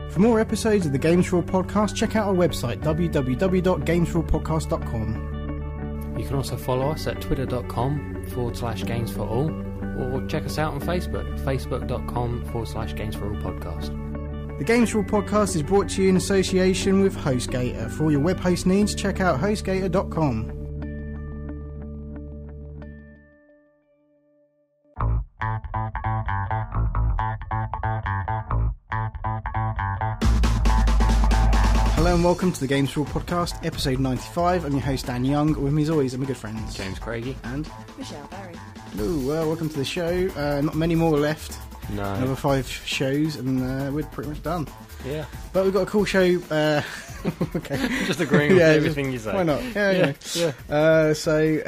For more episodes of the Games4all podcast, check out our website www.games4all.podcast.com. You can also follow us at twitter.com/Games4all or check us out on Facebook, facebook.com/Games4all podcast. The Games4all podcast is brought to you in association with HostGator. For all your web host needs, check out hostgator.com. Hello and welcome to the Games4all podcast, episode 95. I'm your host Dan Young. With me as always are my good friends James Craigie and Michelle Barry. Hello, welcome to the show. Not many more left. No. Another 5 shows and we're pretty much done. Yeah. But we've got a cool show. Okay. Just agreeing with everything you say. Why not? Yeah. So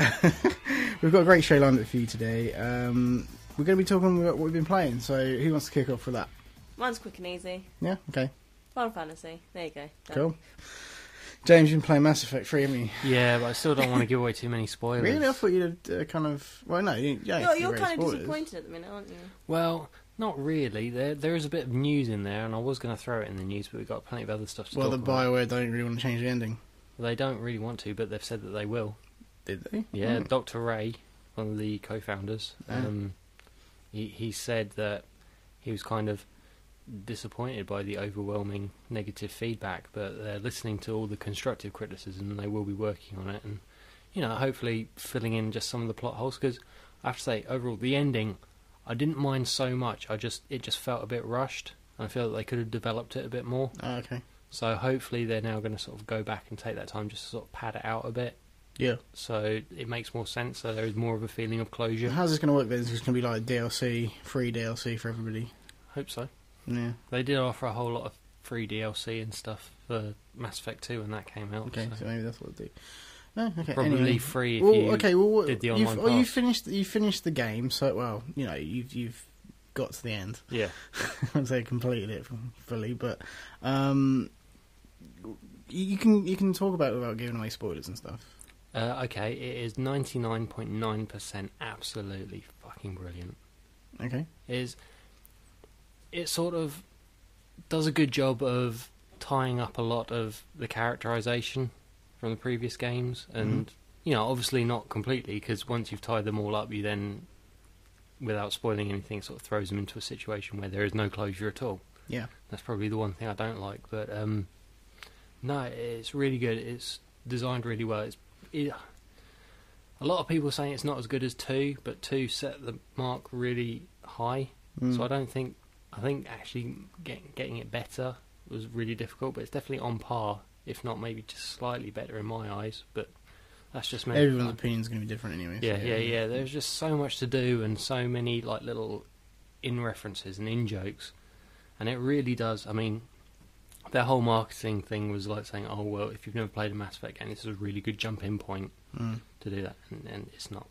we've got a great show lined up for you today. We're going to be talking about what we've been playing. So who wants to kick off with that? Mine's quick and easy. Yeah. Okay. Final Fantasy. There you go. Done. Cool. James, you've been playing Mass Effect 3, haven't you? Yeah, but I still don't want to give away too many spoilers. Really? I thought you'd kind of... Well, no, you're kind of disappointed at the minute, aren't you? Well, not really. There is a bit of news in there, and I was going to throw it in the news, but we've got plenty of other stuff to talk about. Well, the BioWare don't really want to change the ending. They don't really want to, but they've said that they will. Did they? Yeah, Dr. Ray, one of the co-founders, he said that he was kind of disappointed by the overwhelming negative feedback, but they're listening to all the constructive criticism and they will be working on it, and hopefully filling in just some of the plot holes, because I have to say overall the ending I didn't mind so much. It just felt a bit rushed, and I feel that they could have developed it a bit more. Okay. So hopefully they're now going to sort of go back and take that time just to sort of pad it out a bit. Yeah. So it makes more sense, so there is more of a feeling of closure. How's this going to work then? Is this going to be like DLC, free DLC for everybody? Hope so. Yeah. They did offer a whole lot of free DLC and stuff for Mass Effect 2 when that came out. Okay, so maybe that's what they do. Oh, okay. Probably anyway. free if did the online pass. You finished the game, so you've got to the end. Yeah. I won't say completed it fully, but you can talk about it without giving away spoilers and stuff. Okay, it is 99.9% absolutely fucking brilliant. Okay. It sort of does a good job of tying up a lot of the characterization from the previous games, and obviously not completely, because once you've tied them all up, you then, without spoiling anything, sort of throws them into a situation where there is no closure at all. Yeah, that's probably the one thing I don't like, but no, it's really good. It's designed really well. A lot of people are saying it's not as good as 2, but 2 set the mark really high, so I think actually getting it better was really difficult, but it's definitely on par, if not maybe just slightly better in my eyes, but that's just me. Everyone's opinion's going to be different anyway. Yeah. There's just so much to do and so many like little in-references and in-jokes, and it really does. I mean, their whole marketing thing was like saying, oh, well, if you've never played a Mass Effect game, this is a really good jump-in point to do that, and it's not.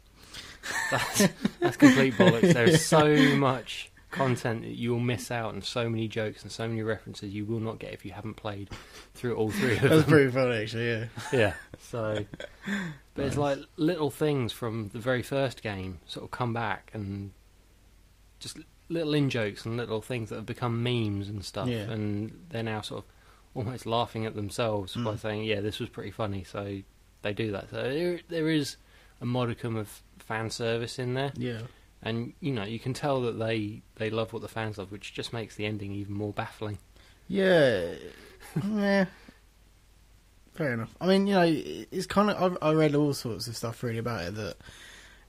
That's complete bollocks. There's so much content that you will miss out, and so many jokes and so many references you will not get if you haven't played through all 3 of them. That's pretty fun, actually. Yeah. So, but it's like little things from the very first game sort of come back, and just little in jokes and little things that have become memes and stuff, and they're now sort of almost laughing at themselves by saying, "Yeah, this was pretty funny." So they do that. So there is a modicum of fan service in there. Yeah. And, you can tell that they love what the fans love, which just makes the ending even more baffling. Yeah. Yeah. Fair enough. I mean, it's kind of... I read all sorts of stuff really about it, that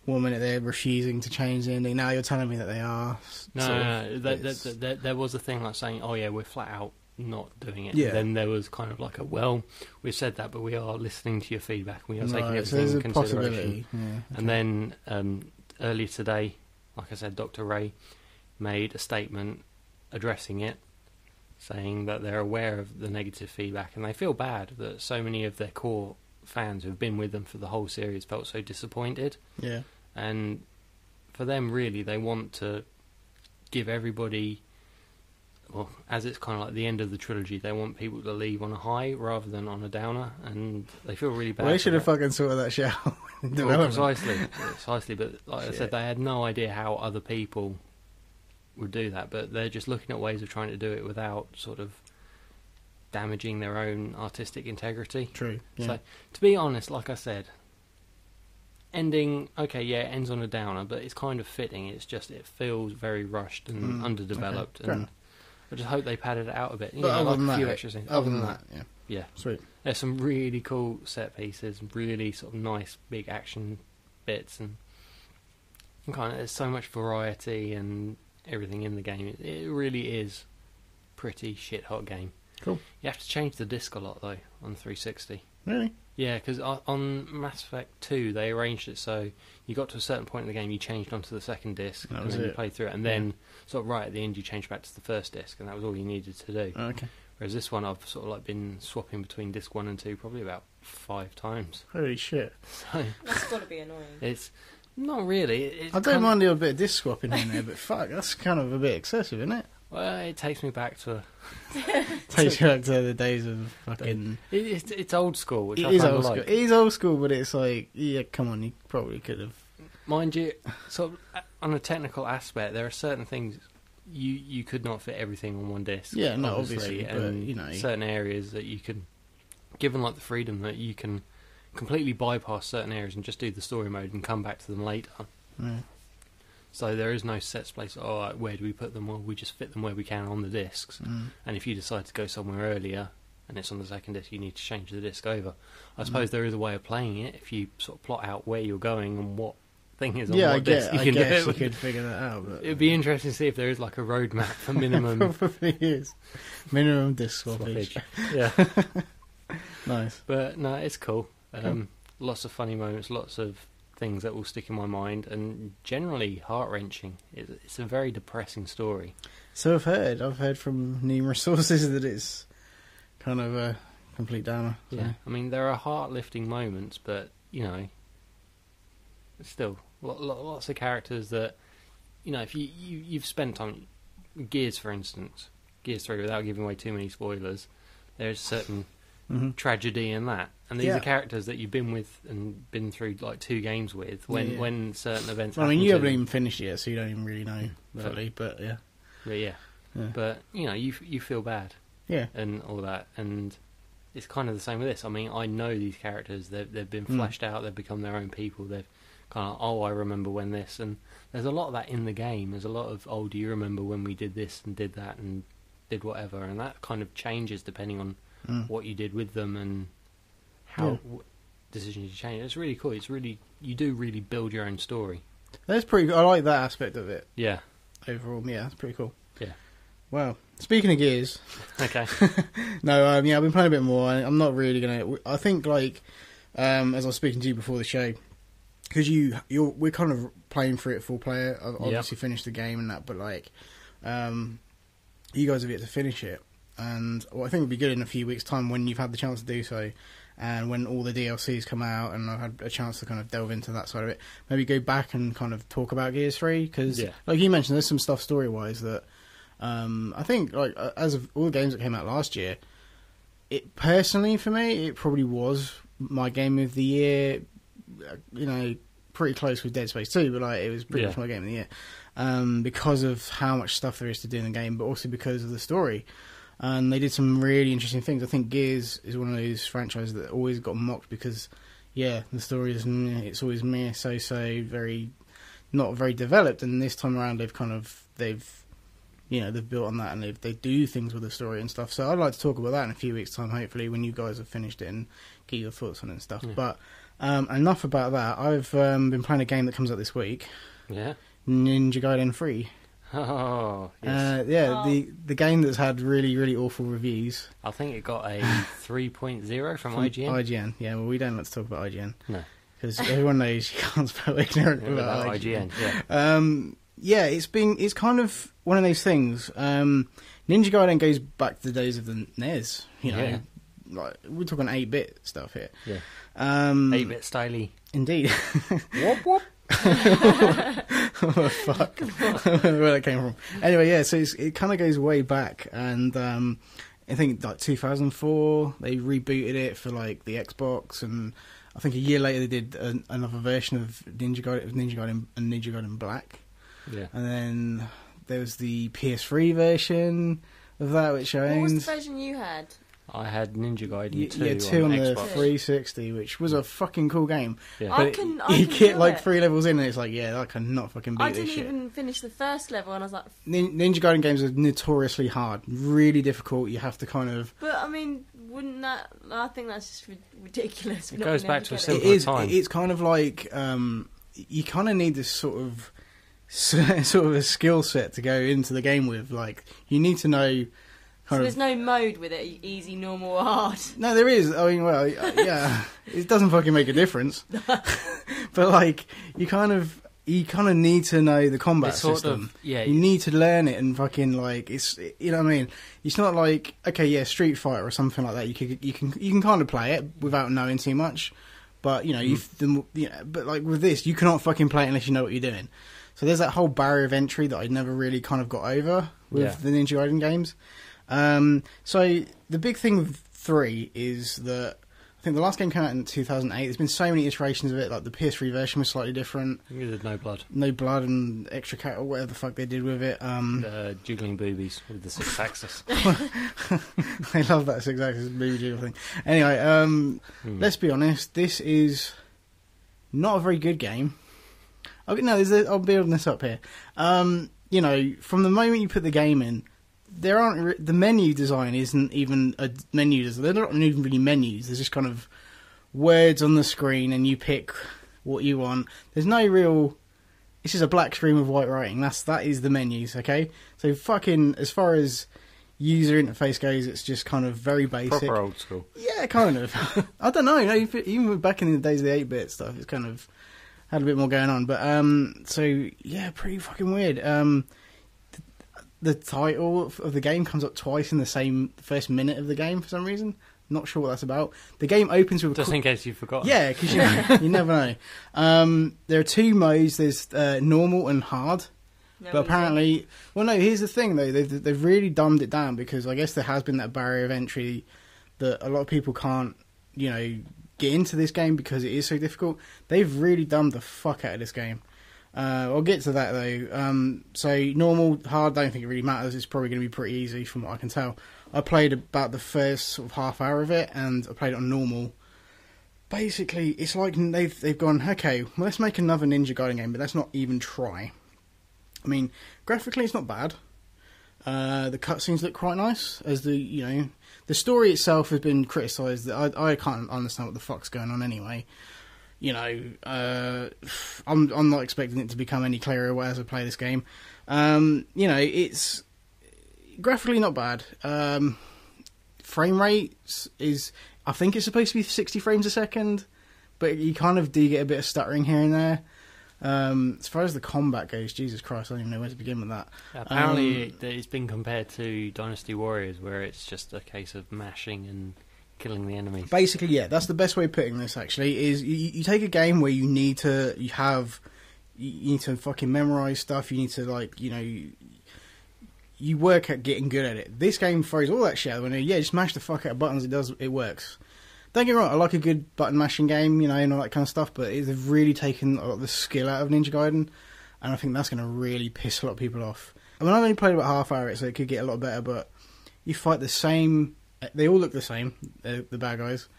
one minute they're refusing to change the ending, now you're telling me that they are. No. There was a thing like saying, oh yeah, we're flat out not doing it. Yeah. And then there was kind of like we've said that, but we are listening to your feedback, we are taking everything into in consideration. Yeah, okay. And then earlier today, like I said, Dr. Ray made a statement addressing it, saying that they're aware of the negative feedback and they feel bad that so many of their core fans who've been with them for the whole series felt so disappointed. Yeah. And for them, really, they want to give everybody, well, as it's kind of like the end of the trilogy, they want people to leave on a high rather than on a downer, and they feel really bad. Well, they should have fucking sorted that shit out. Well, precisely, but like I said, they had no idea how other people would do that, but they're just looking at ways of trying to do it without sort of damaging their own artistic integrity. True. Yeah. So, to be honest, like I said, ending, okay, yeah, it ends on a downer, but it's kind of fitting. It's just, it feels very rushed and underdeveloped, okay. and I just hope they padded it out a bit. You But know, other like than a few that, extra things. other than that, yeah. Sweet. There's some really cool set pieces, really sort of nice big action bits, and kind of there's so much variety and everything in the game. It really is pretty shit hot game. Cool. You have to change the disc a lot though on 360. Really? Yeah, because on Mass Effect 2 they arranged it so you got to a certain point in the game, you changed onto the second disc, and then you played through it, and then sort of right at the end you changed back to the first disc, and that was all you needed to do. Oh, okay. Whereas this one I've sort of like been swapping between disc 1 and 2 probably about 5 times. Holy shit. So That's got to be annoying. it's not really. It's I don't mind a bit of disc swapping in there, but fuck, that's kind of a bit excessive, isn't it? Well, it takes me back to Takes you back to the days of fucking... it's old school, which It I is kind old of school. like. It is old school, but it's like, yeah, come on, you probably could have... Mind you, sort of on a technical aspect, there are certain things you could not fit everything on one disc. Yeah, no, obviously, but, and you know... certain areas that you can, given like the freedom that you can completely bypass certain areas and just do the story mode and come back to them later. Yeah. So there is no set place. Oh, where do we put them? Well, we just fit them where we can on the discs. And if you decide to go somewhere earlier and it's on the second disc, you need to change the disc over. I suppose there is a way of playing it if you sort of plot out where you're going and what thing is on what disc. I guess you could figure that out. But it'd be interesting to see if there is like a roadmap for minimum. Probably is. Minimum disc swappage. Yeah. Nice. But no, it's cool. Lots of funny moments, lots of things that will stick in my mind, and generally heart-wrenching. It's a very depressing story. So I've heard from numerous sources that it's kind of a complete downer. So. Yeah, I mean, there are heart-lifting moments, but, you know, still, lots of characters that, you know, if you've spent time... Gears, for instance, Gears 3, without giving away too many spoilers, there's certain tragedy in that. And these are characters that you've been with and been through like 2 games with when certain events happen. I mean, you haven't even finished it yet, so you don't even really know fully, but yeah. But yeah. But, you know, you feel bad. Yeah. And all that. And it's kind of the same with this. I mean, I know these characters. They've been fleshed out. They've become their own people. They've kind of, I remember when this. And there's a lot of that in the game. There's a lot of, do you remember when we did this and did that and did whatever. And that kind of changes depending on what you did with them and how decisions you change. It's really cool. You do really build your own story. That's pretty cool. I like that aspect of it. Yeah. Overall, yeah, that's pretty cool. Yeah. Well, speaking of Gears... Okay. No, I've been playing a bit more. I'm not really going to... I think, like, as I was speaking to you before the show, because we're kind of playing through it full player. I've obviously finished the game and that, but, like, you guys have yet to finish it. And I think it would be good in a few weeks' time when you've had the chance to do so, and when all the DLCs come out and I've had a chance to kind of delve into that side of it, maybe go back and kind of talk about Gears 3, because, like you mentioned, there's some stuff story-wise that I think, like, as of all the games that came out last year, it personally, for me, it probably was my game of the year, you know, pretty close with Dead Space 2, but, like, it was pretty much my game of the year, because of how much stuff there is to do in the game, but also because of the story. And they did some really interesting things. I think Gears is one of those franchises that always got mocked because, the story is it's always very not very developed. And this time around, they've built on that and they do things with the story and stuff. So I'd like to talk about that in a few weeks' time, hopefully, when you guys have finished it and get your thoughts on it and stuff. Yeah. But enough about that. I've been playing a game that comes out this week. Yeah. Ninja Gaiden 3. Oh, yes. The game that's had really, really awful reviews. I think it got a 3.0 from IGN. IGN, yeah. Well, we don't like to talk about IGN. No. Because everyone knows you can't spell ignorant without IGN. It's kind of one of those things. Ninja Gaiden goes back to the days of the NES. You know, like we're talking 8-bit stuff here. Yeah. 8-bit Stylee. Indeed. Whoop whoop. Oh, fuck. Where that came from. Anyway, yeah, so it kind of goes way back, and I think like 2004 they rebooted it for like the Xbox, and I think a year later they did another version of Ninja Gaiden and Ninja Gaiden Black. Yeah. And then there was the PS3 version of that, which I owned. What was the version you had? I had Ninja Gaiden 2 yeah, 2 on the Xbox. 360, which was a fucking cool game. Yeah. I But can you get do like it. 3 levels in and it's like, yeah, I cannot fucking beat I this didn't shit. even finish the first level, and I was like, Ninja Gaiden games are notoriously hard, really difficult. You have to kind of... but I mean, wouldn't that? I think that's just ridiculous. It goes back to a It simple is. time. It's kind of like you kind of need this sort of a skill set to go into the game with. Like you need to know. So there's no mode with it, easy, normal, or hard. No, there is. I mean, well, yeah, it doesn't fucking make a difference. But like, you kind of need to know the combat system. Yeah. You need to learn it and fucking like it's. You know what I mean? It's not like okay, yeah, Street Fighter or something like that. You can kind of play it without knowing too much. But you know, but like with this, you cannot fucking play it unless you know what you're doing. So there's that whole barrier of entry that I never really kind of got over with the Ninja Gaiden games. So the big thing with 3 is that I think the last game came out in 2008. There's been so many iterations of it. Like the PS3 version was slightly different. There's no blood. No blood and extra cat or whatever the fuck they did with it. Jiggling boobies with the 6-axis. I love that 6-axis booby jiggle thing. Anyway, let's be honest. This is not a very good game. Okay, no, I'll build this up here. You know, from the moment you put the game in, the menu design isn't even a menu. They're not even really menus. There's just kind of words on the screen, and you pick what you want. There's no real. It's just a black screen with white writing. That is the menus. Okay, so fucking as far as user interface goes, it's just kind of very basic. Proper old school. Yeah, kind of. I don't know. Even back in the days of the 8-bit stuff, it's kind of had a bit more going on. But so yeah, pretty fucking weird. The title of the game comes up twice in the first minute of the game for some reason. Not sure what that's about. The game opens with just in case you forgot. Yeah, because you never know. There are 2 modes. There's normal and hard. No, but apparently, well, no. Here's the thing, though. They've really dumbed it down because I guess there has been that barrier of entry that a lot of people can't, you know, get into this game because it is so difficult. They've really dumbed the fuck out of this game. I'll get to that though. So normal, hard, don't think it really matters. It's probably going to be pretty easy from what I can tell. I played about the first sort of half hour of it, and I played it on normal. Basically, it's like they've gone, okay, well, let's make another Ninja Gaiden game, but let's not even try. I mean, graphically, it's not bad. The cutscenes look quite nice. As the story itself has been criticised. I can't understand what the fuck's going on anyway. You know, I'm not expecting it to become any clearer as I play this game. You know, it's graphically not bad. Frame rate is, I think it's supposed to be 60 frames a second, but you kind of do get a bit of stuttering here and there. As far as the combat goes, Jesus Christ, I don't even know where to begin with that. Apparently, it's been compared to Dynasty Warriors, where it's just a case of mashing and killing the enemies. Basically, yeah, that's the best way of putting this. Actually, is you take a game where you need to fucking memorize stuff. You need to, like, you know, you work at getting good at it. This game throws all that shit out when just mash the fuck out of buttons. It works. Don't get me wrong, I like a good button mashing game, you know, and all that kind of stuff. But they've really taken a lot of the skill out of Ninja Gaiden, and I think that's going to really piss a lot of people off. I mean, I've only played about half hour of it, so it could get a lot better. But you fight the same. They all look the same, the bad guys.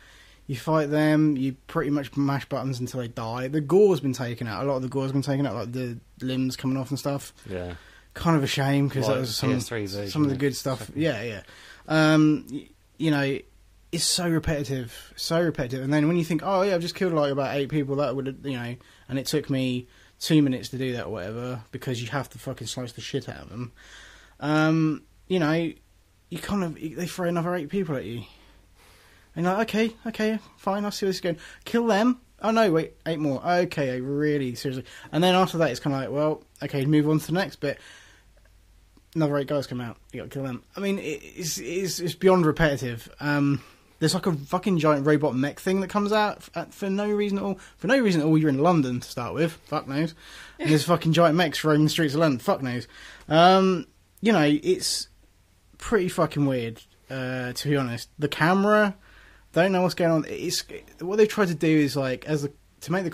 You fight them, you pretty much mash buttons until they die. The gore's been taken out. A lot of the gore's been taken out, like the limbs coming off and stuff. Yeah. Kind of a shame, because that was some of the good stuff. Yeah. You know, it's so repetitive. And then when you think, oh yeah, I've just killed like about 8 people, that would, you know, and it took me 2 minutes to do that or whatever, because you have to fucking slice the shit out of them. You know, they throw another 8 people at you. And you're like, okay, fine, I'll see where this is going. Kill them. Oh no, wait, 8 more. Okay, really, seriously. And then after that, it's kind of like, well, okay, move on to the next bit. Another 8 guys come out. You got to kill them. I mean, it's beyond repetitive. There's like a fucking giant robot mech thing that comes out for no reason at all. For no reason at all, you're in London to start with. Fuck knows. And there's fucking giant mechs roaming the streets of London. Fuck knows. You know, it's pretty fucking weird, to be honest. The camera, don't know what's going on. What they've tried to do is, like, to make the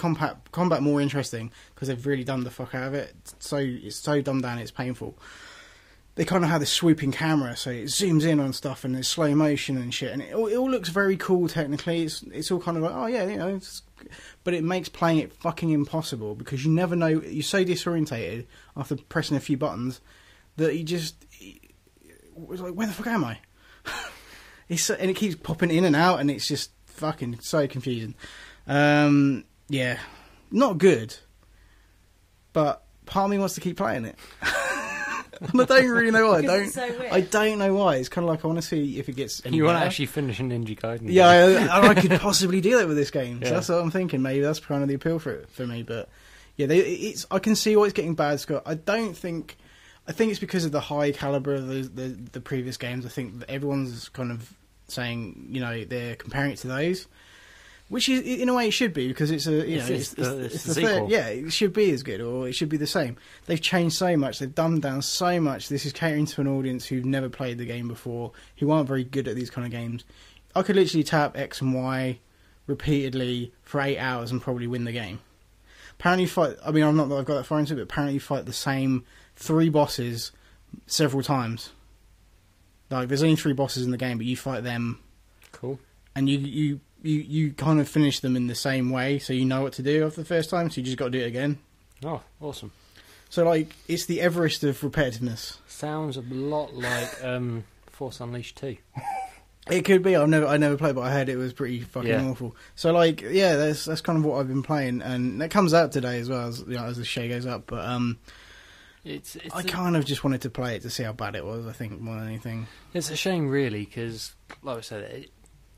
combat more interesting, because they've really dumbed the fuck out of it. So it's so dumbed down, it's painful. they kind of have this swooping camera, so it zooms in on stuff and there's slow motion and shit, and it all looks very cool technically. It's all kind of like, oh yeah, you know, but it makes playing it fucking impossible because you never know. You're so disorientated after pressing a few buttons that it's like, where the fuck am I? And it keeps popping in and out, and it's just fucking so confusing. Yeah, not good, but part of me wants to keep playing it. And I don't really know why. I don't know why. It's kind of like I want to see if it gets any You want to better. actually finish Ninja Gaiden? Yeah, I could possibly do that with this game. So that's what I'm thinking. Maybe that's kind of the appeal for me. But yeah, I can see why it's getting bad, Scott. I think it's because of the high caliber of the previous games. I think that everyone's kind of saying, you know, they're comparing it to those. Which is, in a way, it should be, because it's the sequel. Third. Yeah, it should be as good, or it should be the same. They've changed so much, they've dumbed down so much. This is catering to an audience who've never played the game before, who aren't very good at these kind of games. I could literally tap X and Y repeatedly for 8 hours and probably win the game. Apparently, I've not that I've got that far into it, but apparently you fight the same 3 bosses several times. Like, there's only 3 bosses in the game, but you fight them. Cool. And you kind of finish them in the same way, so you know what to do after the first time, so you just got to do it again. Oh, awesome. So, like, it's the Everest of repetitiveness. Sounds a lot like Force Unleashed 2. It could be. I never played, but I heard it was pretty fucking awful. So, like, yeah, that's kind of what I've been playing, and it comes out today as well, as the show goes up, but I kind of just wanted to play it to see how bad it was, I think, more than anything. It's a shame, really, because, like I said,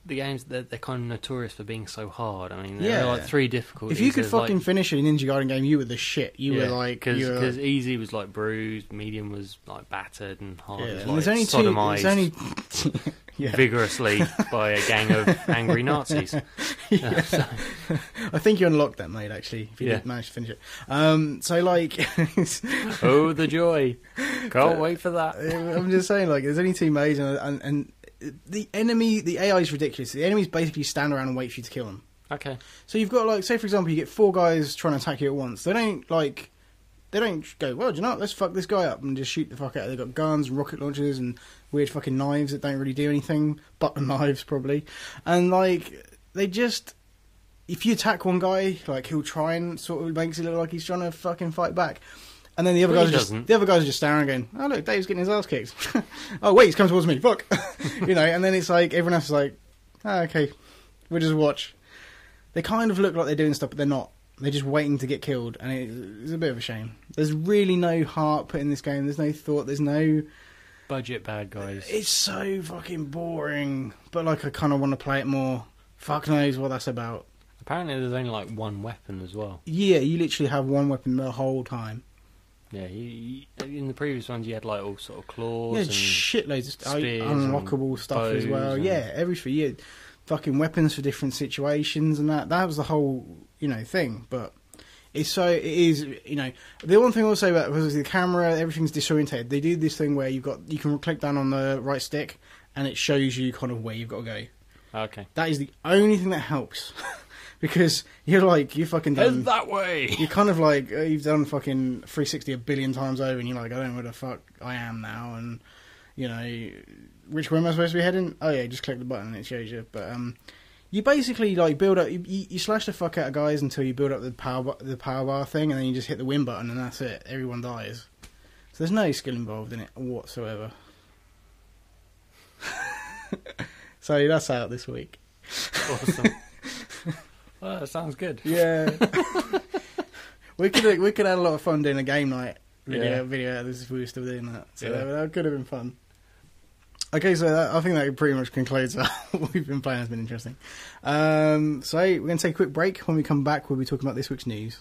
the games, they're kind of notorious for being so hard. I mean, there are like 3 difficulties. If you could fucking finish a Ninja Gaiden game, you were the shit. You were like... Because easy was like bruised, medium was like battered, and hard was like there's only sodomized vigorously by a gang of angry Nazis. I think you unlocked that, mate, actually, if you did manage to finish it. So, like... oh, the joy. Can't wait for that. I'm just saying, like, there's only 2 modes, and the AI is ridiculous. The enemies basically stand around and wait for you to kill them. Okay. So you've got, like, say for example, you get 4 guys trying to attack you at once. They don't go, well, do you know what, let's fuck this guy up and just shoot the fuck out. They've got guns and rocket launchers and weird fucking knives that don't really do anything. Button knives, probably. And, like, they just... If you attack one guy, like, he'll try and sort of makes it look like he's trying to fucking fight back. And then the other guys are just staring going, oh look, Dave's getting his ass kicked. Oh wait, he's coming towards me, fuck. You know, and then it's like, everyone else is like, oh, okay, we'll just watch. They kind of look like they're doing stuff, but they're not. They're just waiting to get killed, and it's a bit of a shame. There's really no heart put in this game, there's no thought, there's no... Budget bad guys. It's so fucking boring, but like I kind of want to play it more. Fuck knows what that's about. Apparently there's only like 1 weapon as well. Yeah, you literally have 1 weapon the whole time. Yeah, in the previous ones you had like all sort of claws and shitloads of spears unlockable stuff as well. Yeah, everything. You had fucking weapons for different situations and that. That was the whole, thing. But it is, the one thing I'll say about it was the camera, everything's disorientated. They do this thing where you can click down on the right stick and it shows you kind of where you've got to go. Okay. That is the only thing that helps. Because you're like, you fucking done... Head that way! You're kind of like, you've done fucking 360 a billion times over, and you're like, I don't know where the fuck I am now, and, which way am I supposed to be heading? Oh yeah, just click the button and it shows you. But, you basically, like, build up... You slash the fuck out of guys until you build up the power bar thing, and then you just hit the win button, and that's it. Everyone dies. So there's no skill involved in it whatsoever. So that's out this week. Awesome. Well, that sounds good. Yeah. we could have a lot of fun doing a game night video out of this if we were still doing that. So that could have been fun. Okay, so I think that pretty much concludes what we've been playing. Has been interesting. So we're going to take a quick break. When we come back, we'll be talking about this week's news.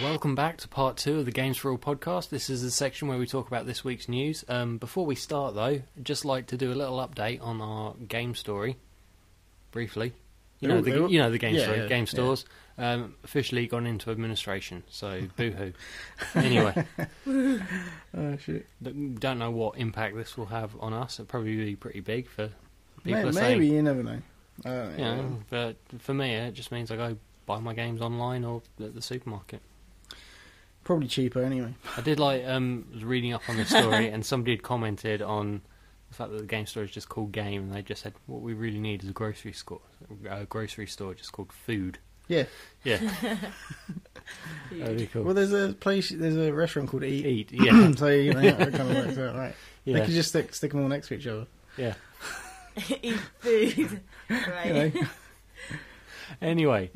Welcome back to part 2 of the Games4all podcast. This is the section where we talk about this week's news. Before we start, though, I'd just like to do a little update on our game story, briefly. The game story, game stores, officially gone into administration. So boo-hoo. Anyway, oh shit! Don't know what impact this will have on us. It'll probably be pretty big for people. Maybe you never know. But for me, it just means I go buy my games online or at the supermarket. Probably cheaper anyway. I did was reading up on this story, and somebody had commented on the fact that the game store is just called Game, and they just said what we really need is a grocery store just called Food. Yeah. Yeah. That'd be cool. Well, there's a restaurant called Eat. Yeah. So you know, that kind of works out, right? Yeah. They could just stick them all next to each other. Yeah. Eat food. Right. You know? Anyway.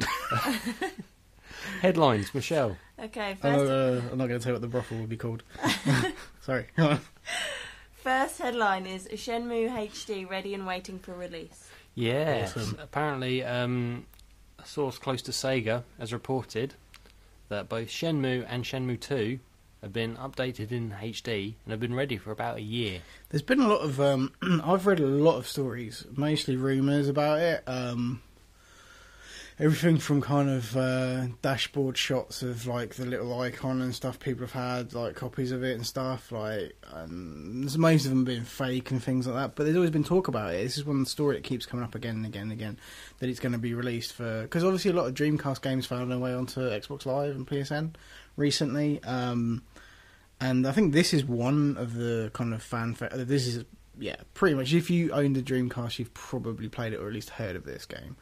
Headlines, Michelle. Okay, I'm not going to tell you what the brothel would be called. Sorry. Come on. first headline is Shenmue HD ready and waiting for release. Yes. Awesome. Apparently, a source close to Sega has reported that both Shenmue and Shenmue 2 have been updated in HD and have been ready for about a year. There's been a lot of... I've read a lot of stories, mostly rumours about it. Everything from kind of dashboard shots of like the little icon and stuff people have had, like copies of it and stuff. Like, most of them being fake and things like that. But there's always been talk about it. This is one story that keeps coming up again and again and again, that it's going to be released for... Because obviously a lot of Dreamcast games found their way onto Xbox Live and PSN recently. And I think this is one of the kind of this is, yeah, pretty much, if you owned a Dreamcast, you've probably played it or at least heard of this game.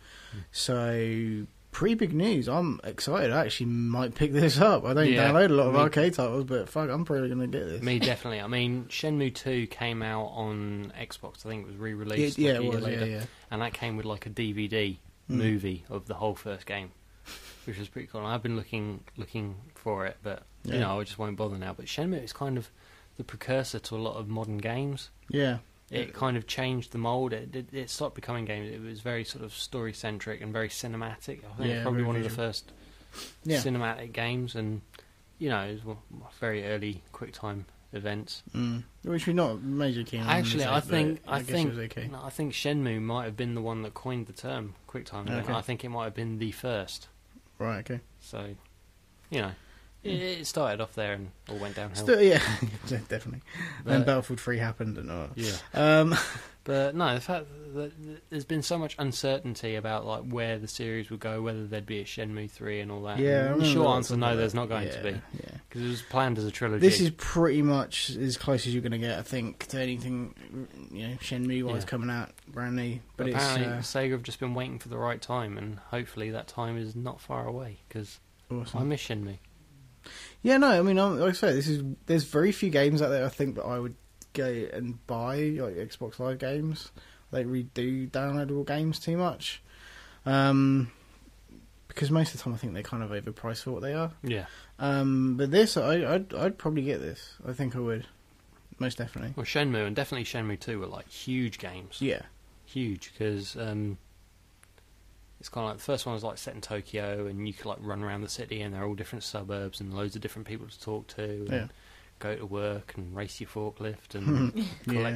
So, pretty big news. I'm excited. I actually might pick this up. I don't download a lot of arcade titles, but fuck, I'm probably going to get this. Me, definitely. I mean, Shenmue 2 came out on Xbox. I think it was re-released Yeah, like a it year was, later. yeah. And that came with like a DVD movie of the whole first game, which was pretty cool. And I've been looking for it, but you know, I just won't bother now. But Shenmue is kind of the precursor to a lot of modern games. Yeah. It kind of changed the mould. It stopped becoming games. It was very sort of story-centric and very cinematic. I think it's probably one of the first cinematic games, and you know, it was very early QuickTime events. Which we're not major keen on. Actually, I think it was okay. no, I think Shenmue might have been the one that coined the term QuickTime event. Okay. I think it might have been the first. Right, okay. So, you know, it started off there and all went downhill. Still, yeah, definitely. But, then Battlefield 3 happened and all. Yeah. But no, the fact that there's been so much uncertainty about like where the series would go, whether there'd be a Shenmue 3 and all that. Yeah, and the short answer, no, there's not going to be. Yeah. Because it was planned as a trilogy. This is pretty much as close as you're going to get, I think, to anything, you know, Shenmue-wise coming out brand new. But apparently, Sega have just been waiting for the right time, and hopefully that time is not far away, because I miss Shenmue. Yeah, no, I mean, like I say, there's very few games out there I think that I would go and buy, like Xbox Live games. They really do downloadable games too much. Because most of the time I think they're kind of overpriced for what they are. Yeah. But this, I'd probably get this. I think I would. Most definitely. Well, Shenmue, and definitely Shenmue 2 were like huge games. Yeah. Huge, because it's kind of like the first one was like set in Tokyo, and you could like run around the city, and they're all different suburbs and loads of different people to talk to, and go to work and race your forklift and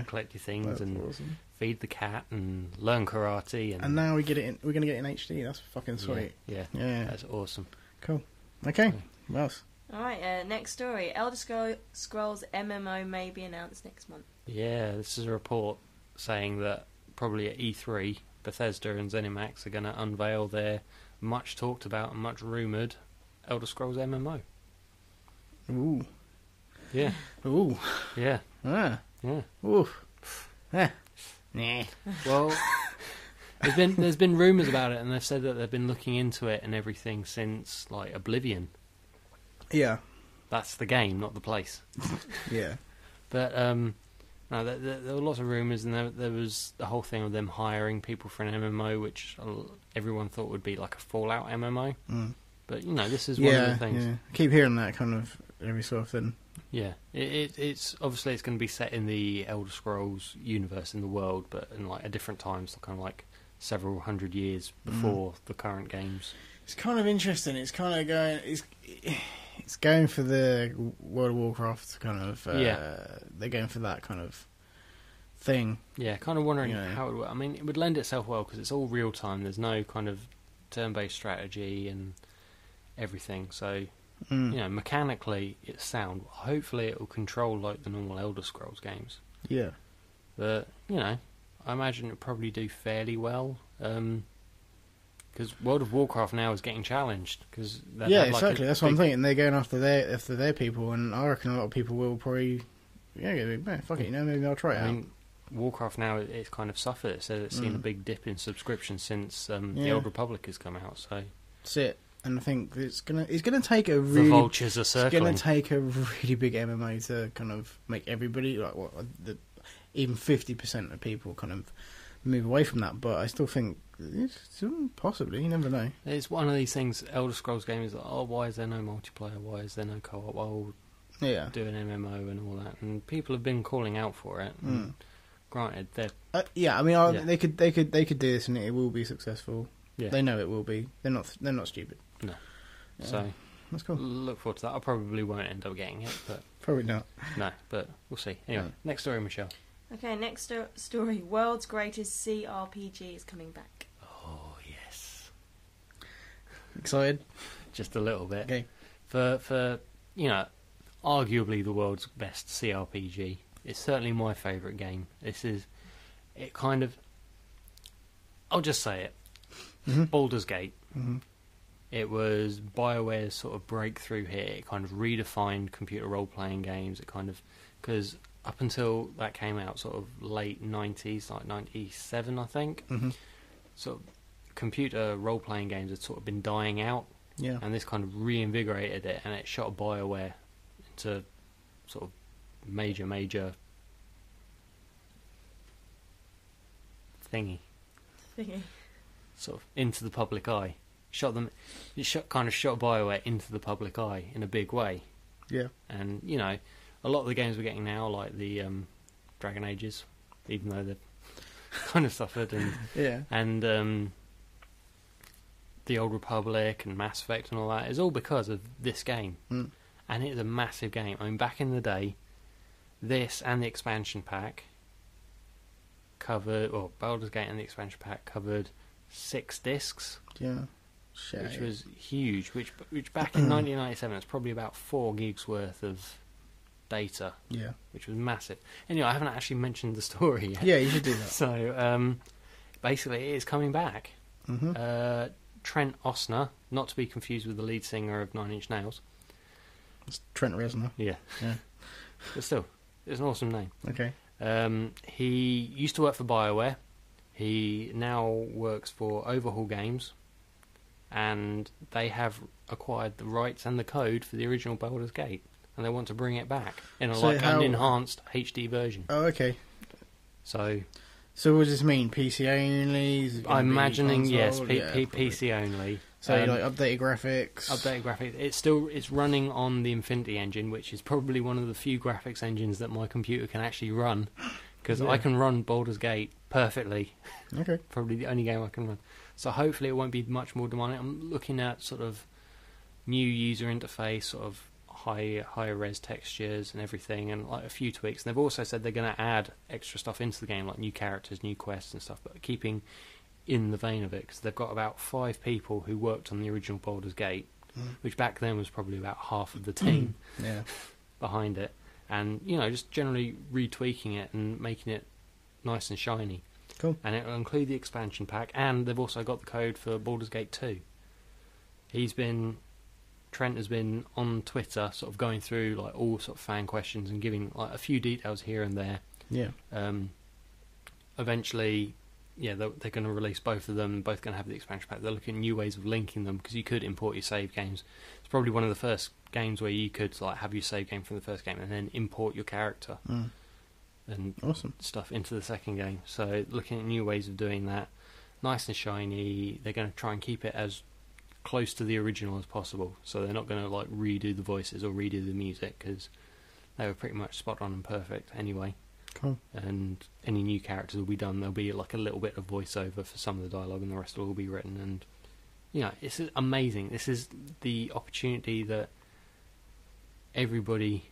collect your things. That's and awesome. Feed the cat and learn karate. And now we're going to get it in HD. That's fucking sweet. Yeah, that's awesome. Cool. Okay, what else? Alright, next story. Elder Scrolls MMO may be announced next month. Yeah, this is a report saying that probably at E3, Bethesda and ZeniMax are going to unveil their much talked about and much rumoured Elder Scrolls MMO. Ooh. Yeah. Ooh. Yeah. Ah. Yeah. Ooh. Ah. Nah. Well, there's been rumours about it, and they've said that they've been looking into it and everything since like Oblivion. Yeah. That's the game, not the place. Yeah. But no, there were lots of rumours, and there was the whole thing of them hiring people for an MMO, which everyone thought would be like a Fallout MMO. But you know, this is one of the things. Yeah. I keep hearing that kind of every so often. Yeah, it's obviously it's going to be set in the Elder Scrolls universe in the world, but in like a different time, so kind of like several hundred years before the current games. It's kind of interesting. It's kind of going. It's going for the World of Warcraft kind of. They're going for that kind of thing. Yeah, kind of wondering how it would work. I mean, it would lend itself well because it's all real time. There's no kind of turn-based strategy and everything. So, you know, mechanically it's sound. Hopefully it will control like the normal Elder Scrolls games. Yeah. But, you know, I imagine it would probably do fairly well. Because World of Warcraft now is getting challenged. Cause exactly. That's what I'm thinking. They're going after their people, and I reckon a lot of people will probably, fuck it, maybe I'll try it out. Warcraft now, it's kind of suffered. It said it's seen a big dip in subscription since the Old Republic has come out. So that's it. And I think it's gonna take a really... The vultures are circling. It's gonna take a really big MMO to kind of make everybody, even 50% of people kind of move away from that. But I still think possibly, you never know. It's one of these things. Elder Scrolls game is like, why is there no multiplayer? Why is there no co-op? Do an MMO and all that. And people have been calling out for it. Granted, they're they could do this and it will be successful. Yeah. They know it will be. They're not stupid. No. Yeah. So that's cool. Look forward to that. I probably won't end up getting it, but probably not. No, but we'll see. Anyway, next story, Michelle. Okay, next story. World's greatest CRPG is coming back. Oh yes. Excited? Just a little bit. Okay. For arguably the world's best CRPG. It's certainly my favourite game. I'll just say it. Baldur's Gate. Mm-hmm. It was BioWare's sort of breakthrough here. It kind of redefined computer role-playing games. Because up until that came out, sort of late 90s, like 97, I think, sort of computer role-playing games had sort of been dying out. Yeah. And this kind of reinvigorated it, and it shot BioWare into sort of major thingy. Sort of into the public eye. Kind of shot BioWare into the public eye in a big way. Yeah. And, a lot of the games we're getting now, like the Dragon Ages, even though they've kind of suffered, and the Old Republic and Mass Effect and all that, is all because of this game. And it's a massive game. I mean, back in the day, this and the expansion pack Baldur's Gate and the expansion pack covered 6 discs. Yeah. Which was huge. Which back in 1997, it's probably about 4 gigs worth of data. Yeah. Which was massive. Anyway, I haven't actually mentioned the story yet. Yeah, you should do that. So, basically, it's coming back. Trent Osner, not to be confused with the lead singer of Nine Inch Nails. It's Trent Reznor. Yeah. But still, it's an awesome name. Okay. He used to work for BioWare. He now works for Overhaul Games, and they have acquired the rights and the code for the original Baldur's Gate, and they want to bring it back in an enhanced HD version. Oh, okay. So what does this mean? PC only? I'm imagining, yes, yeah, PC only. So updated graphics. It's running on the Infinity engine, which is probably one of the few graphics engines that my computer can actually run, because I can run Baldur's Gate perfectly. Okay. Probably the only game I can run. So hopefully it won't be much more demanding. I'm looking at sort of new user interface, sort of higher res textures and everything, and like a few tweaks. And they've also said they're going to add extra stuff into the game, like new characters, new quests and stuff, but keeping in the vein of it, because they've got about 5 people who worked on the original Baldur's Gate, which back then was probably about half of the team behind it, and just generally retweaking it and making it nice and shiny. Cool. And it will include the expansion pack, and they've also got the code for Baldur's Gate 2. Trent has been on Twitter sort of going through like all sort of fan questions and giving like a few details here and there. Yeah. Eventually, they're going to release both of them. Both going to have the expansion pack. They're looking at new ways of linking them, because you could import your save games. It's probably one of the first games where you could like have your save game from the first game and then import your character and stuff into the second game. So looking at new ways of doing that, nice and shiny. They're going to try and keep it as close to the original as possible. So they're not going to like redo the voices or redo the music, because they were pretty much spot on and perfect anyway. Cool. And any new characters will be done. There'll be like a little bit of voiceover for some of the dialogue, and the rest will all be written. And it's amazing. This is the opportunity that everybody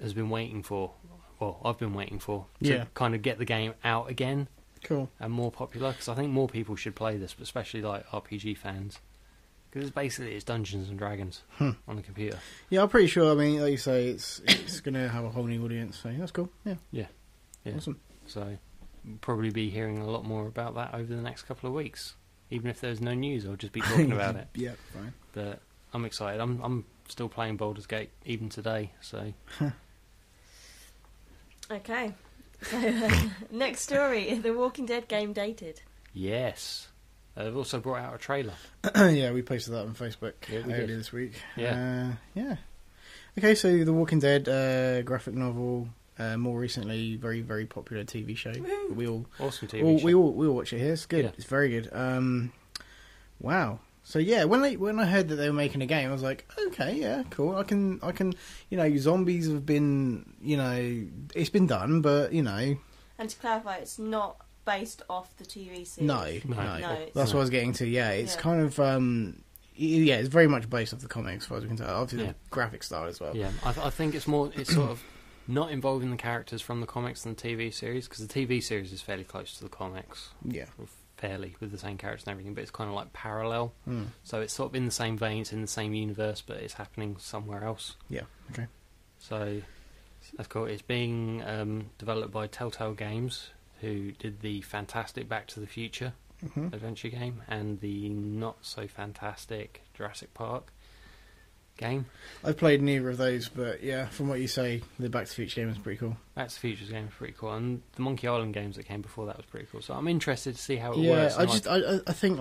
has been waiting for. Well, I've been waiting for to kind of get the game out again. Cool. And more popular, because I think more people should play this, but especially like RPG fans, because it's Dungeons and Dragons on the computer. Yeah, I'm pretty sure. I mean, like you say, it's going to have a whole new audience. So that's cool. Yeah. Awesome. So we'll probably be hearing a lot more about that over the next couple of weeks. Even if there's no news, I'll just be talking about it. Yeah, fine. But I'm excited. I'm still playing Baldur's Gate even today. So Okay. So, next story: The Walking Dead game dated. yes, they've also brought out a trailer. Yeah, we posted that on Facebook earlier this week. Yeah. Yeah. Okay, so The Walking Dead graphic novel, more recently, very, very popular TV show. Woo. We all Awesome TV show. we all watch it here. It's good. Yeah. It's very good. Wow. So yeah, when I heard that they were making a game, I was like, okay, yeah, cool. I can. Zombies have been, it's been done, but And to clarify, it's not based off the TV series. no. it's- That's what I was getting to. Yeah, it's Yeah. kind of it's very much based off the comics, as far as we can tell. Obviously, Yeah. the graphic style as well. Yeah, I think it's sort of not involving the characters from the comics than the TV series, because the TV series is fairly close to the comics, Yeah. fairly, with the same characters and everything, but it's kind of like parallel. Mm. So it's sort of in the same vein, it's in the same universe, but it's happening somewhere else. Yeah. Okay. So that's cool. It's being developed by Telltale Games, who did the fantastic Back to the Future Mm-hmm. adventure game and the not so fantastic Jurassic Park game. I've played neither of those, but yeah, from what you say, the Back to the Future game is pretty cool. Back to the Future's game was pretty cool, and the Monkey Island games that came before that was pretty cool. So I'm interested to see how it works. I think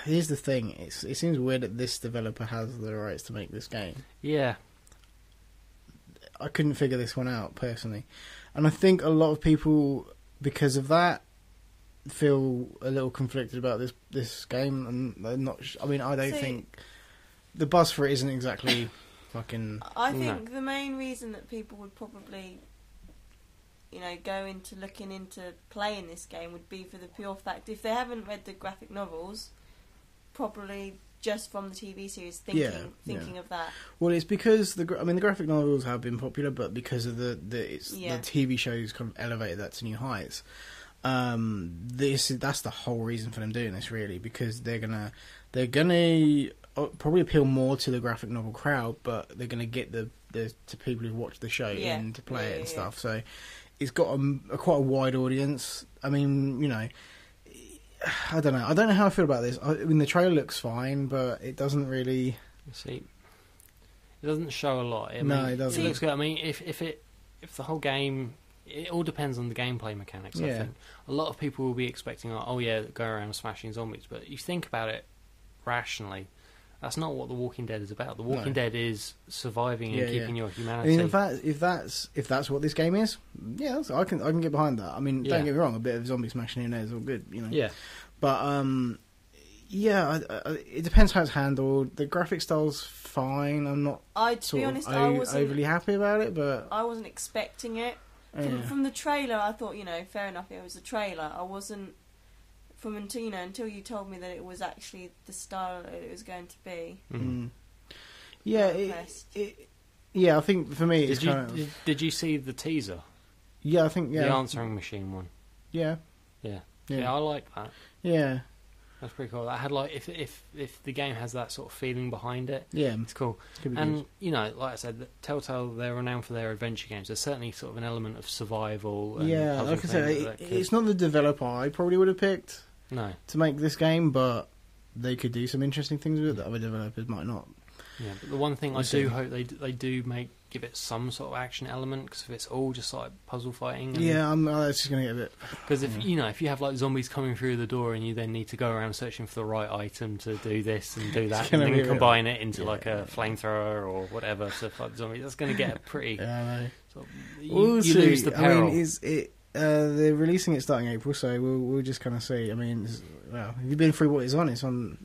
here's the thing. It seems weird that this developer has the rights to make this game. Yeah, I couldn't figure this one out personally, and I think a lot of people, because of that, feel a little conflicted about this game, and they're not. I don't think the buzz for it isn't exactly fucking. I think the main reason that people would probably, go into looking into playing this game would be for the pure fact, if they haven't read the graphic novels, probably just from the TV series, thinking of that. Well, it's because the graphic novels have been popular, but because of the TV shows kind of elevated that to new heights. That's the whole reason for them doing this, really, because they're gonna probably appeal more to the graphic novel crowd, but they're gonna get the to people who watch the show in to play it and stuff. So it's got quite a wide audience. I mean, I don't know. I don't know how I feel about this. The trailer looks fine, but it doesn't really. see, it doesn't show a lot. It doesn't. It looks good. I mean, if the whole game. It all depends on the gameplay mechanics, I think. A lot of people will be expecting, go around smashing zombies, but you think about it rationally, that's not what The Walking Dead is about. The Walking Dead is surviving and keeping your humanity. In fact, if that's what this game is, I can get behind that. I mean, don't get me wrong, a bit of zombie smashing in there is all good, Yeah. But it depends how it's handled. The graphic style's fine. I'm not I wasn't overly happy about it, but I wasn't expecting it. From the trailer, I thought, fair enough, it was a trailer. I wasn't, until you told me that it was actually the style that it was going to be. Mm. Yeah, I think for me, did you see the teaser? Yeah, I think, The answering machine one. Yeah, I like that. Yeah. That's pretty cool. That had if the game has that sort of feeling behind it, it's cool. And like I said, Telltale, they're renowned for their adventure games. There's certainly sort of an element of survival. And like I said, it's not the developer I probably would have picked to make this game, but they could do some interesting things with it that other developers might not. Yeah, but the one thing I do hope they do give it some sort of action element, because if it's all just like puzzle fighting, it's just going to get a bit. Because if you have like zombies coming through the door and you then need to go around searching for the right item to do this and do that, and then combine it into like a flamethrower or whatever to fight the zombies, that's going to get pretty. You lose the peril. I mean, they're releasing it starting April, so we'll just kind of see. I mean, have you been through what it's on? It's on.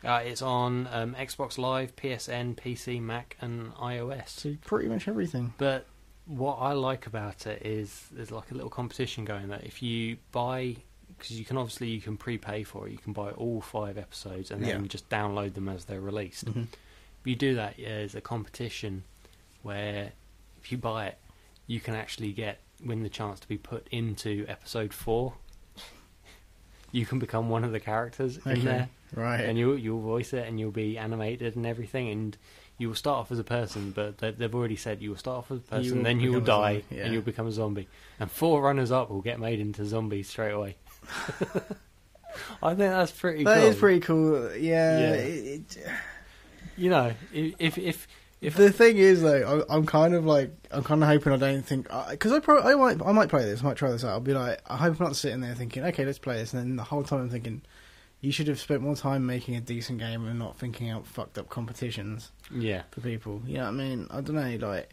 It's on Xbox Live, PSN, PC, Mac, and iOS. So pretty much everything. But what I like about it is there's like a little competition going that if you buy, because you can prepay for it, you can buy all 5 episodes and then just download them as they're released. Mm-hmm. If you do that, there's a competition where if you buy it, you can actually win the chance to be put into episode 4. You can become one of the characters in there. Right. And you'll voice it, and you'll be animated and everything, and you will start off as a person, but they've already said you will start off as a person, then you will die, and you'll become a zombie. And 4 runners-up will get made into zombies straight away. I think that's pretty That cool. is pretty cool. Yeah. Yeah. You know, if The thing is, though, I'm kind of hoping I don't think, because I might play this, I might try this out. I'll be like, I hope I'm not sitting there thinking, okay, let's play this, and then the whole time I'm thinking, you should have spent more time making a decent game and not thinking out fucked up competitions. Yeah. For people, you know what I mean? I don't know, like,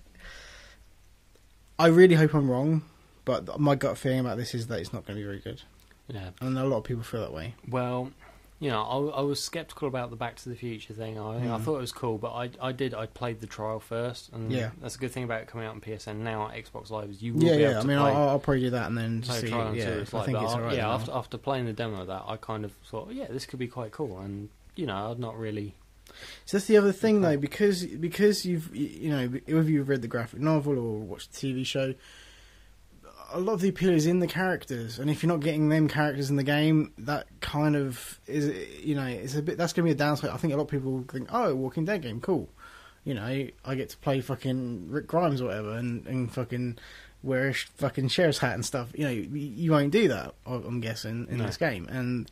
I really hope I'm wrong, but my gut feeling about this is that it's not going to be very good, Yeah. and a lot of people feel that way. Well, you know, I was sceptical about the Back to the Future thing. I thought it was cool, but I played the trial first, and Yeah. that's a good thing about it coming out on PSN now on Xbox Live is you will Yeah, be able yeah. I to mean, play. I'll probably do that and then just play see. trial and see Yeah, what it's I like. think But it's alright. yeah, now. after playing the demo of that, I kind of thought, yeah, this could be quite cool, and you know, I'd not really. So that's the other thing, though, because you've whether you've read the graphic novel or watched the TV show, a lot of the appeal is in the characters, and if you're not getting them characters in the game, that kind of is, it's a bit. That's going to be a downside. I think a lot of people think, oh, Walking Dead game, cool. You know, I get to play fucking Rick Grimes or whatever, and fucking wear a fucking sheriff's hat and stuff. You know, you won't do that. I'm guessing in this game, and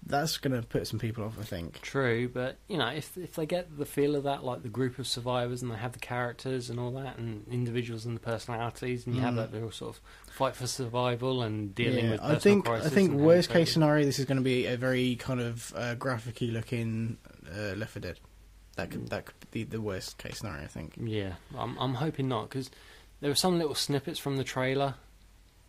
that's going to put some people off, I think. True, but you know, if they get the feel of that, like the group of survivors, and they have the characters and all that, and individuals and the personalities, and you have that little sort of fight for survival and dealing with personal crisis. I think and worst having case scenario, this is going to be a very kind of graphic-y looking Left 4 Dead. That could be the worst case scenario, I think. Yeah, I'm hoping not, because there were some little snippets from the trailer.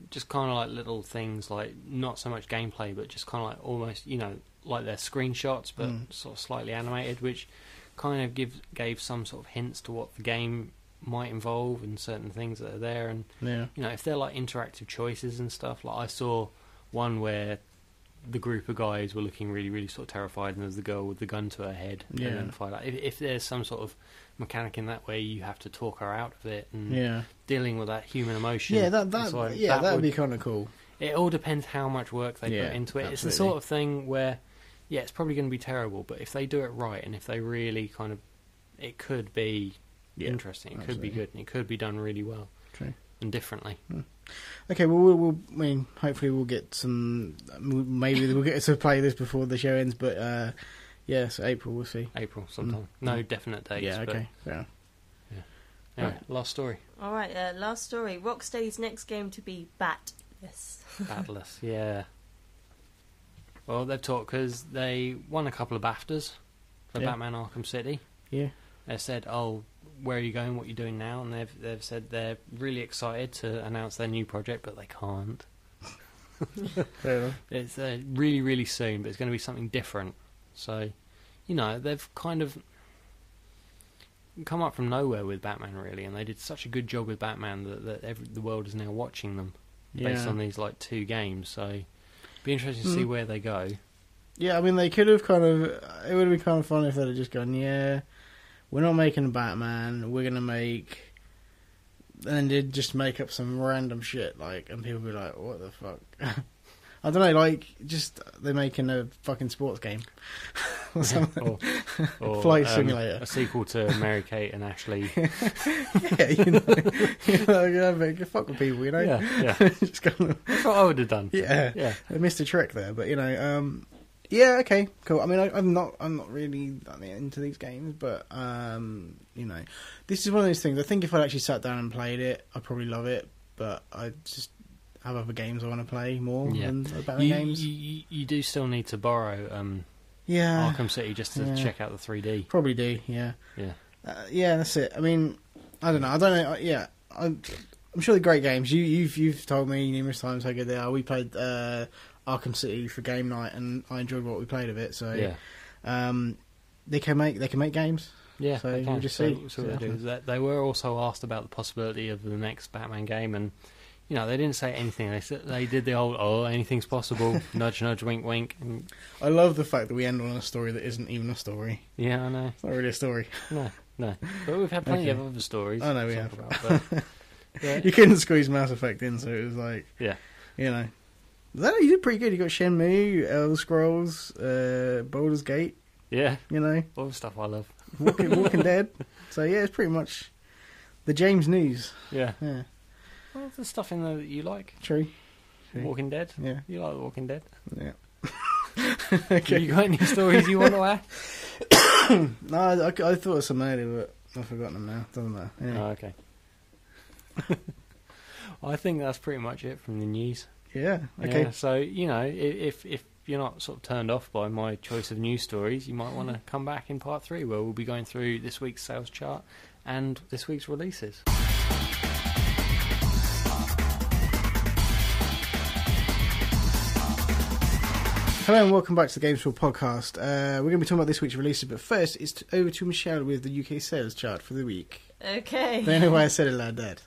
Just kind of like little things, like not so much gameplay, but just kind of like almost, you know, like they're screenshots, but sort of slightly animated, which kind of gave some sort of hints to what the game might involve and certain things that are there. And Yeah. you know, if they're like interactive choices and stuff, like I saw one where the group of guys were looking really, really sort of terrified, and there's the girl with the gun to her head. Yeah. And then fight. Like, if there's some sort of mechanic in that way, you have to talk her out of it, and dealing with that human emotion. Yeah, that that'd be kind of cool. It all depends how much work they put into it. Absolutely. It's the sort of thing where, yeah, it's probably going to be terrible, but if they do it right, and if they really kind of, it could be interesting. It could be good, and it could be done really well. True. And differently. Okay, well, I mean, hopefully we'll get some. Maybe we'll get to play this before the show ends, but so April, we'll see. April sometime. No definite dates. Yeah, okay. Fair. Yeah. Anyway, last story. All right, last story. Rocksteady's next game to be Batless. Batless, yeah. Well, they've talked because they won a couple of BAFTAs for Batman Arkham City. Yeah. They said, "Oh, where are you going? What are you doing now?" And they've said they're really excited to announce their new project, but they can't. Fair enough. It's really, really soon, but it's going to be something different. So, you know, they've kind of come up from nowhere with Batman, really, and they did such a good job with Batman that the world is now watching them based on these like 2 games. So, it'd be interesting to see where they go. Yeah, I mean, they could have kind of. It would have been kind of fun if they'd have just gone, we're not making a Batman, we're going to make... And then they'd just make up some random shit, like, and people would be like, what the fuck? I don't know, like, just they're making a fucking sports game. Or something. or Flight simulator. A sequel to Mary-Kate and Ashley. Yeah, you know, fuck with people, you know? Yeah. Just kind of, That's what I would have done. Yeah. I missed a trick there, but, you know, yeah, okay, cool. I mean, I'm not really into these games, but you know, this is one of those things. I think if I actually sat down and played it, I'd probably love it. But I just have other games I want to play more than Batman games. You do still need to borrow Arkham City just to check out the 3D. Probably do, yeah. Yeah, That's it. I mean, I don't know. Yeah, I'm sure they're great games. You've told me numerous times how good they are. We played Arkham City for game night, and I enjoyed what we played of it. So, they can make games. Yeah, so we'll just see. So they do. They were also asked about the possibility of the next Batman game, and you know, they didn't say anything. They did the old, anything's possible, nudge, nudge, wink, wink. And I love the fact that we end on a story that isn't even a story. Yeah, I know. It's not really a story. No. But we've had plenty of other stories. I know we have. About, but, You couldn't squeeze Mass Effect in, so it was like... Yeah. You know. You did pretty good. You got Shenmue, Elder Scrolls, Baldur's Gate. Yeah. You know. All the stuff I love. Walking Dead. So, yeah, it's pretty much the James news. Yeah. Well, the stuff in there that you like. True. Walking Dead. Yeah. You like The Walking Dead. Yeah. Okay. You got any stories you want to add? No, I thought of some earlier, but I've forgotten them now. Doesn't matter. Anyway. Oh, okay. I think that's pretty much it from the news. Yeah. Okay. Yeah, so, if you're not sort of turned off by my choice of news stories, you might want to come back in part 3 where we'll be going through this week's sales chart and this week's releases. Hello and welcome back to the Games4all podcast. We're going to be talking about this week's releases, but first it's over to Michelle with the UK sales chart for the week. Okay. Don't know why I said it like that.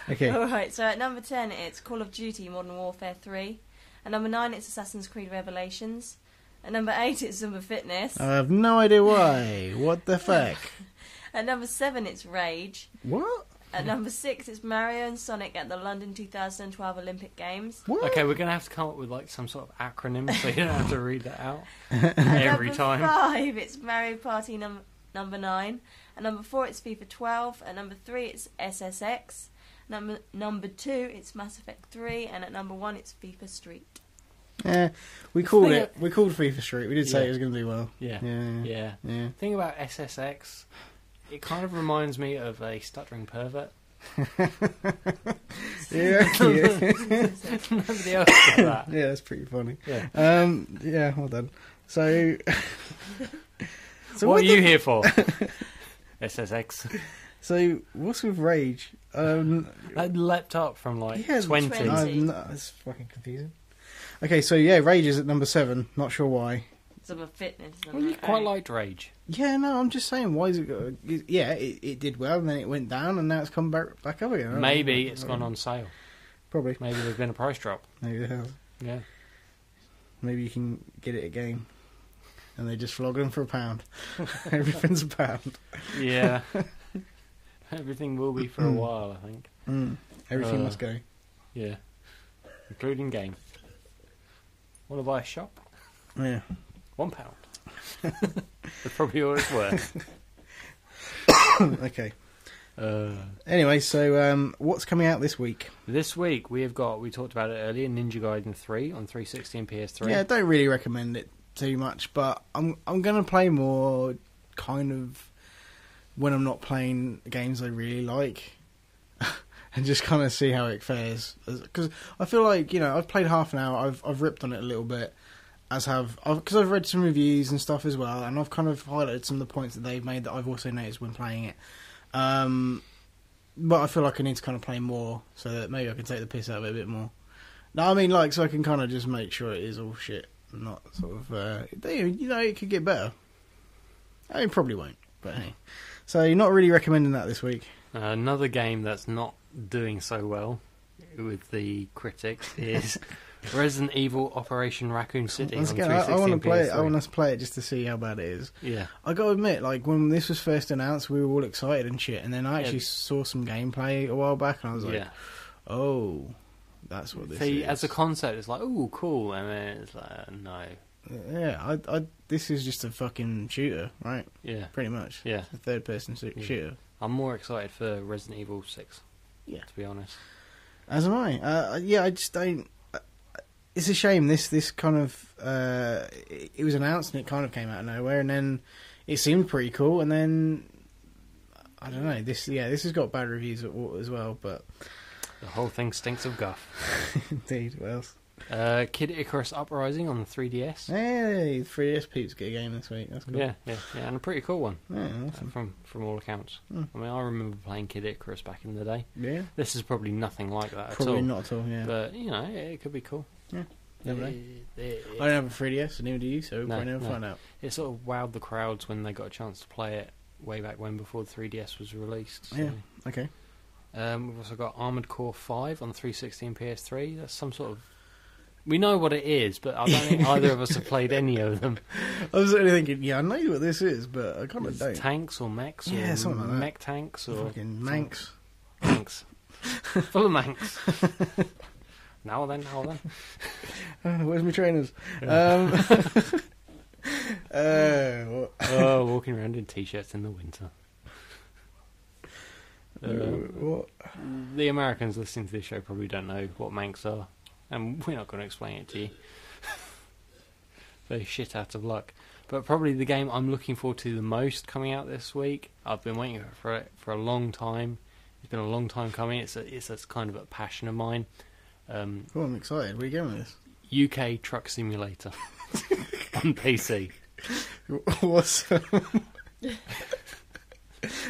Okay. Alright, so at number 10 it's Call of Duty Modern Warfare 3. At number 9 it's Assassin's Creed Revelations. At number 8 it's Zumba Fitness. I have no idea why. What the fuck? At number 7 it's Rage. What? At number 6 it's Mario and Sonic at the London 2012 Olympic Games. What? Okay, we're going to have to come up with like some sort of acronym so you don't have to read that out every time. At number 5 it's Mario Party number 9. At number 4 it's FIFA 12. At number 3 it's SSX. Number 2 it's Mass Effect 3. And at number 1 it's FIFA Street. Yeah, we called it. We called FIFA Street. We did say Yeah. it was going to do well. Yeah. Yeah. The thing about SSX, it kind of reminds me of a stuttering pervert. Yeah. Nobody else got that. Yeah, that's pretty funny. Yeah. Yeah, well done. So, what are you here for? SSX. So, what's with Rage? That leapt up from like 20. 20. It's fucking confusing. Okay, so yeah, Rage is at number 7. Not sure why. Zumba Fitness. Well, you quite liked Rage. Yeah, no, I'm just saying, why is it? Yeah, it did well, and then it went down, and now it's come back up again. Maybe it's gone on sale. Probably. Maybe there's been a price drop. Maybe it has. Yeah. Maybe you can get it again, and they just flog them for £1. Everything's £1. Yeah. Everything will be for a while, I think. Everything must go. Yeah. Including game. Want to buy a shop? Yeah. £1. That's probably all it's worth. Okay. Anyway, so what's coming out this week? This week we talked about it earlier, Ninja Gaiden 3 on 360 and PS3. Yeah, I don't really recommend it too much, but I'm going to play more kind of when I'm not playing games I really like. And just kind of see how it fares, because I feel like I've played half an hour. I've ripped on it a little bit, because I've read some reviews and stuff as well, and I've kind of highlighted some of the points that they've made that I've also noticed when playing it. But I feel like I need to kind of play more so that maybe I can take the piss out of it a bit more. No, I mean so I can kind of just make sure it is all shit, and not sort of it could get better. I mean, probably won't, but hey. So you're not really recommending that this week. Another game that's not doing so well with the critics is Resident Evil Operation Raccoon City. Once on again, 360 I want to and play it. I PS3. want us to play it just to see how bad it is. Yeah. I got to admit, like when this was first announced, we were all excited and shit, and then I actually Yeah. saw some gameplay a while back, and I was like, Yeah. "Oh, that's what this See, is." as a concept, it's like, ooh, cool, and then it's like, no. Yeah, this is just a fucking shooter, right? Yeah. Pretty much. Yeah. It's a third-person shooter. I'm more excited for Resident Evil 6. Yeah. To be honest. As am I. Yeah, I just don't. It's a shame. This kind of it was announced and it kind of came out of nowhere, and then it seemed pretty cool, and then I don't know. This has got bad reviews as well, but The whole thing stinks of guff. indeed. What else? Kid Icarus Uprising on the 3DS. Hey, 3DS peeps get a game this week. That's cool. Yeah, and a pretty cool one. Yeah, awesome. From all accounts. Hmm. I mean, I remember playing Kid Icarus back in the day. Yeah. This is probably nothing like that Probably at all. not at all. Yeah. But it could be cool. Yeah. Never know. It I don't have a 3DS, and neither do you, so we'll No, probably never no. find out. sort of wowed the crowds when they got a chance to play it way back when, before the 3DS was released. So. Yeah. Okay. We've also got Armored Core 5 on 360 and PS3. That's some sort of... We know what it is, but I don't think either of us have played any of them. I was only thinking, I know what this is, but I kind of It's don't. tanks or mechs Yeah, or something like that. mech tanks or... Fucking Manx. Manx. Full of Manx. Now then. Where's my trainers? What? Oh, walking around in t-shirts in the winter. What? The Americans listening to this show probably don't know what Manx are, and we're not going to explain it to you. very shit out of luck. But probably the game I'm looking forward to the most coming out this week. I've been waiting for it for a long time. It's been a long time coming. It's a kind of a passion of mine. I'm excited. Where are you going with this? UK Truck Simulator on PC. What's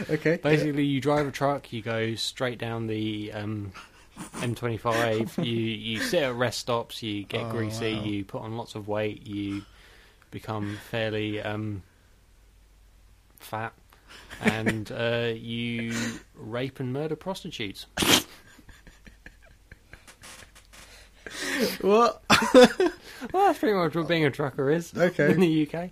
okay? Basically, you drive a truck. You go straight down the M25. You sit at rest stops. You get greasy. Wow. You put on lots of weight. You become fairly fat, and you rape and murder prostitutes. What? Well, that's pretty much what being a trucker is. Okay. In the UK.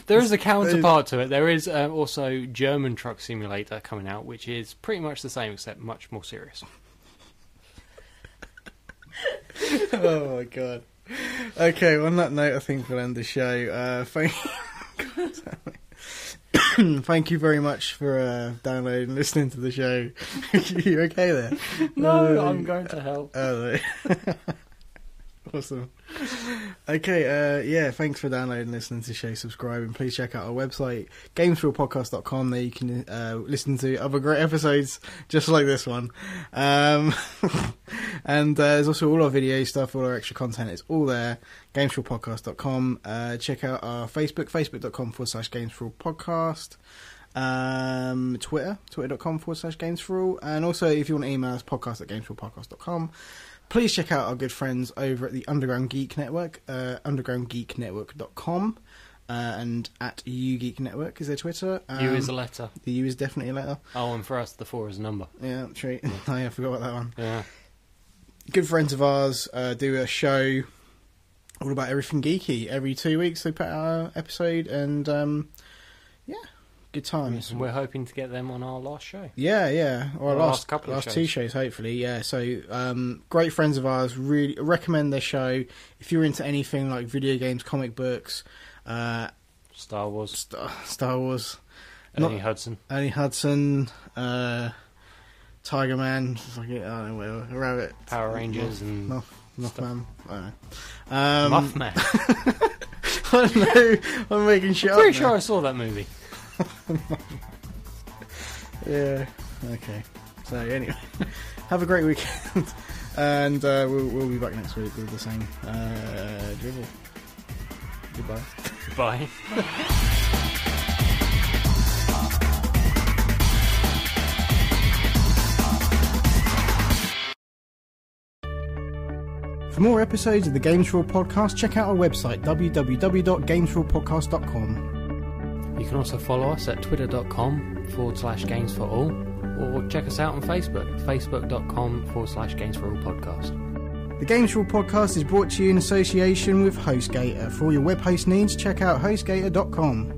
There is a counterpart to it. There is also German Truck Simulator coming out, which is pretty much the same except much more serious. Oh my god. Okay, on that note, I think we'll end the show. Thank you very much for downloading and listening to the show. You okay there? No, I'm going to hell. Oh, awesome. Okay, yeah, thanks for downloading and listening to the show, subscribing. Please check out our website, Games4all.podcast.com. There you can listen to other great episodes just like this one. And there's also all our video stuff, all our extra content. It's all there, Games4all.podcast.com. Check out our Facebook, facebook.com/Games4all-podcast. Twitter, twitter.com/Games4all. And also, if you want to email us, podcast@Games4all-podcast.com. Please check out our good friends over at the Underground Geek Network, undergroundgeeknetwork.com, and at UGeekNetwork is their Twitter. U is a letter. The U is definitely a letter. Oh, and for us, the 4 is a number. Yeah, true. Oh, yeah, I forgot about that one. Yeah. Good friends of ours do a show all about everything geeky. Every 2 weeks they put out an episode, and yeah, good times. And we're hoping to get them on our last show. Yeah. Or last couple of last shows. 2 shows, hopefully. Yeah. So, great friends of ours. Really recommend their show if you're into anything like video games, comic books, Star Wars. Star Wars. Ernie Hudson. Tiger Man. I don't know, Rabbit. Power Rangers and Mothman. I don't know. Muffman. I don't know. I'm making shit I'm up. pretty sure now. I saw that movie. Yeah. Okay. So anyway, have a great weekend, and we'll be back next week with the same dribble. Goodbye. Bye. For more episodes of the Games4all podcast, check out our website, www.games4all-podcast.com. You can also follow us at twitter.com/Games4all, or check us out on Facebook, facebook.com/Games4all podcast. The Games4all podcast is brought to you in association with HostGator. For all your web host needs, check out hostgator.com.